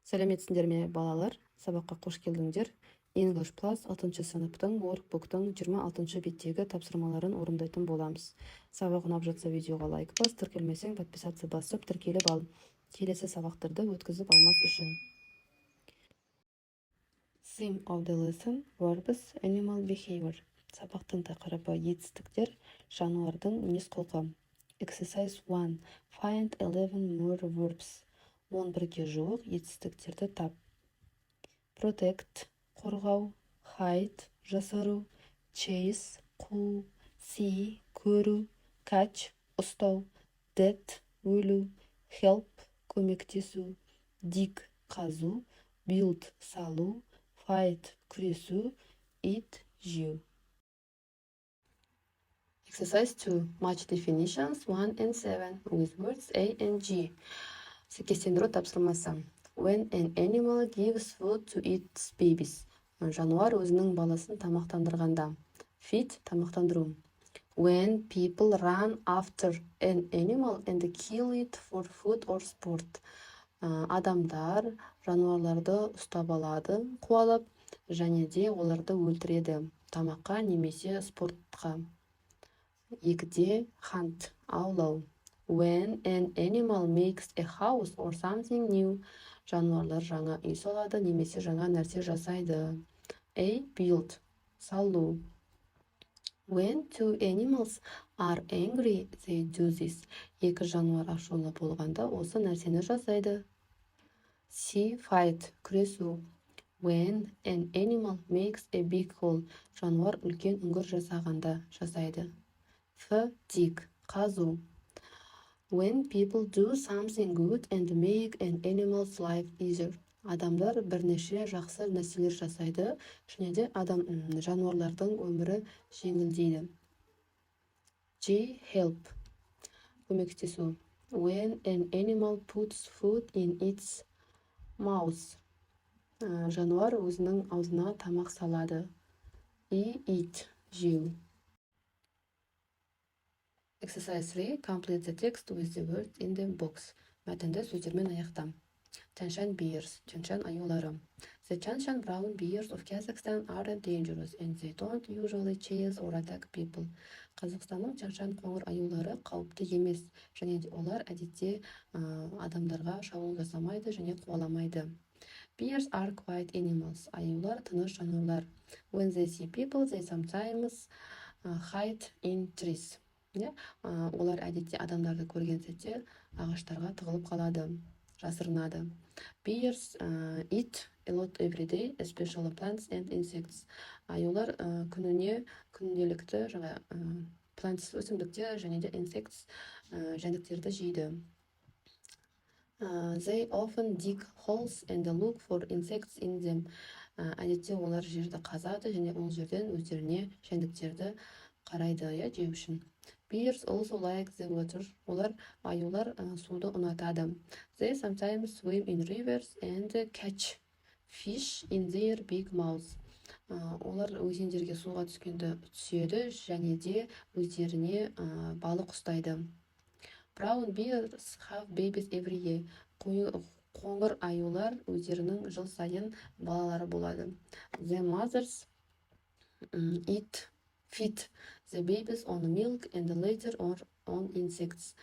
Сәлеметсіңдер ме, балалар? Сабаққа қош келдіңдер. English Plus 6 сыныптың workbook'тың 26 беттегі тапсырмаларын орындайтын боламыз. Сабақ ұнап жатса видеоға лайк бас, тіркелмесең подписация басып тіркеліп ал. Келесі сабақтарды өткізіп алмас үшін. Theme of the lesson: verbs, animal behavior. Сабақтың тақырыбы етістіктер, жануардың мінез-құлқы. Exercise 1. Find 11 more verbs. 11-ге жуық етістіктерді тап. Protect – қорғау, hide – жасыру, chase – қуу, see – көру, catch – ұстау, death – өлу, help – көмектесу, dig – қазу, build – салу, fight – күресу, eat – жеу. Exercise 2. Match definitions 1 and 7 with words A and G. Сәйкестендіру тапсырмасы. When an animal gives food to its babies. Жануар өзінің баласын тамақтандырғанда. Feed – тамақтандыру. When people run after an animal and kill it for food or sport. Адамдар жануарларды ұстап алады, қуалап, және де оларды өлтіреді, тамаққа немесе спортқа. Екіде hunt – аулау. When an animal makes a house or something new. Жануарлар жаңа үй салады, немесе жаңа нәрсе жасайды. A. Build – салу. When two animals are angry, they do this. Екі жануар ашулы болғанда осы нәрсені жасайды. C. Fight – күресу. When an animal makes a big hole. Жануар үлкен үңгір жасағанда жасайды. F. Dig – қазу. When people do something good and make an animal's life easier. Адамдар бірнеше жақсы нәрселер жасайды, және де жануарлардың өмірі жеңілдейді. G. Help – көмектесу. When an animal puts food in its mouth. Жануар өзінің аузына тамақ салады. E. Eat – жеу. Exercise 3. Complete the text with the words in the box. Мәтінді сөздермен аяқта. Tianshan bears, Tianshan аюлары. The Tianshan brown bears of Kazakhstan aren't dangerous and they don't usually chase or attack people. Қазақстанның Tianshan қоңыр аюлары қауіпті емес, және олар әдетте адамдарға шабуыл жасамайды және қуаламайды. Bears are quiet animals. Аюлар тыныш жануарлар. When they see people, they sometimes hide in trees. Олар әдетте адамдарды көрген сәтте ағаштарға тығылып қалады, жасырынады. Bears eat a lot every day, especially plants and insects. Аюлар күнделікті plants өсімдіктер және де insects жәндіктерді жейді. They often dig holes and look for insects in them. Әдетте олар жерді қазады және ол жерден өздеріне жәндіктерді қарайды, жеу үшін. Bears also like the water. Аюлар суды ұнатады. They sometimes swim in rivers and catch fish in their big mouths. Олар өзендерге суға түскенде түседі және де өздеріне балық ұстайды. Brown bears have babies every year. Қоңыр аюлар өздерінің жыл сайын балалары болады. The mothers feed the babies on milk and later on insects.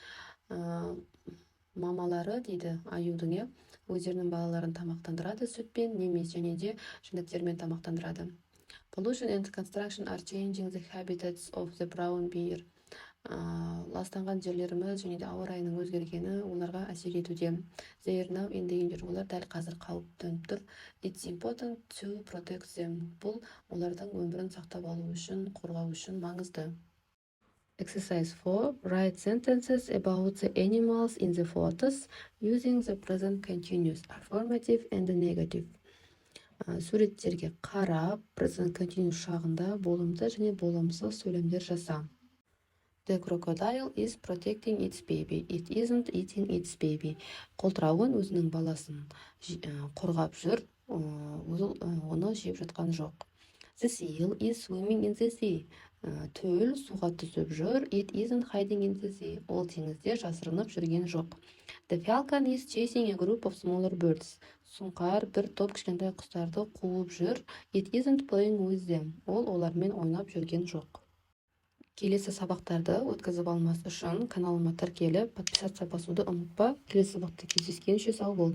Мамалары дейді аюдың өздерінің балаларын тамақтандырады сүтпен, немесе және де жәндіктермен тамақтандырады. Pollution and construction are changing the habitats of the brown bear. Ластанған жерлеріміз және де ауа райының өзгергені оларға әсер етуде. They are now in danger. Олар дәл қазір қауіп төніп тұр. It's important to protect them. Бұл олардың өмірін сақтап алу үшін, қорғау үшін маңызды. Exercise 4. Write sentences about the animals in the photos using the present continuous, affirmative and negative. Суреттерге қарап, present continuous шағында болымды және болымсыз сөйлемдер жаса. The crocodile is protecting its baby. It isn't eating its baby. Қолтырауын өзінің баласын қорғап жүр, оны жеп жатқан жоқ. The seal is swimming in the sea. Төл суға түсіп жүр. It isn't hiding in the sea. Ол теңізде жасырынып жүрген жоқ. The falcon is chasing a group of smaller birds. Сұңқар бір топ кішкентай құстарды қуып жүр. It isn't playing with them. Ол олармен ойнап жүрген жоқ. Келесі сабақтарды өткізіп алмас үшін каналыма тіркеліп, подписаться басуды ұмытпа. Келесі сабақта кездескенше сау бол.